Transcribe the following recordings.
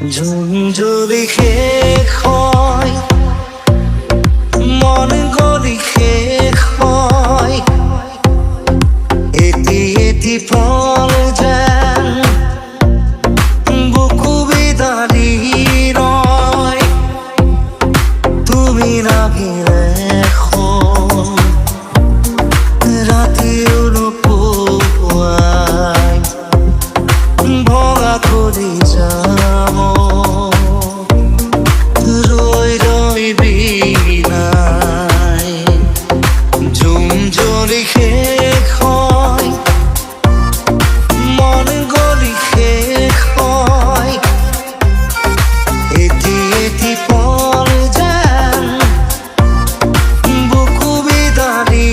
ঝুনঝুলি শেষ হয়, মন গলি শেষ হয়, এটি এটি ফল যেন বুকু বিদারি নয়। তুমি না গেলে রাতেও পোয়ায় ভরা করে যাব রই রই বিনায়। ঝুমঝুলি শেষ হয়, মন গলি শেষ হয়, এটি এটি পল যেন বুকু বিদারি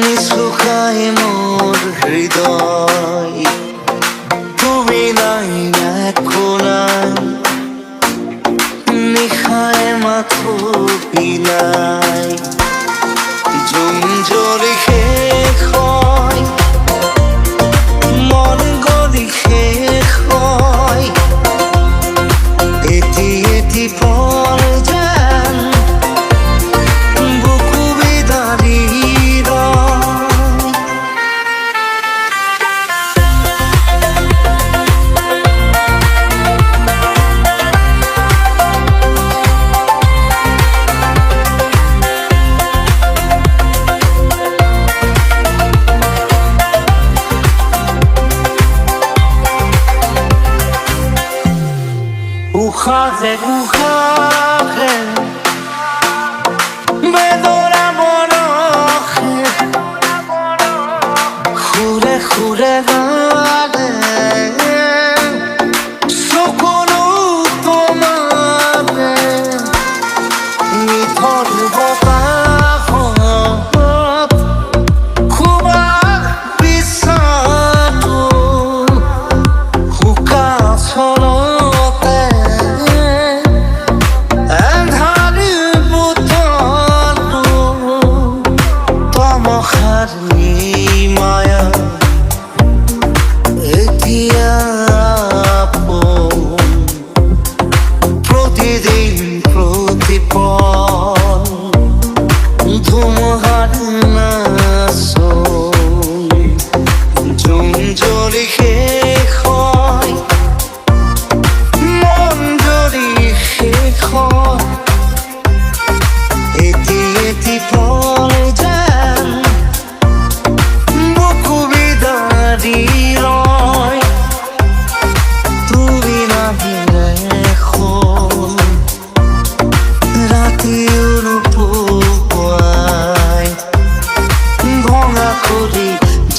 নিশুকায় মোর হৃদয়। তুমি নাই কোনায় নিশায় মাথো পিলাই। ঝুমঝুলি শেষ হয়, মন গলি শেষ হয়, এটি এটি ফল যেন বুকু বিদারি Uchadzę, uchadzę, bedora borochy, chure, chure gale, sokolu to mare, mi torbo pachot, kubach pisatu, huka solo. মায়া এটি আপন, প্রতিদিন প্রতিপল ধুমহার নাচন। ঝুমঝুলি শেষ হয়, মন যদি শেষ হয়, এটি এটি ফল যেন বুকু বিদারি রয়। তুমি না গেলে রাতেও পোয়ায় ভঙা করে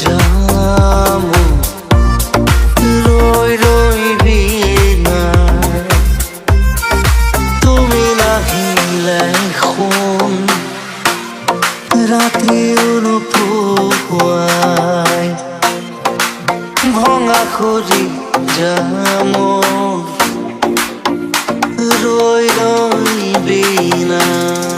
যাব রই রই বিনায়। তুমি না গেলে রাতেও পোয়ায় ভঙা করে যাব রই রই বিনায়।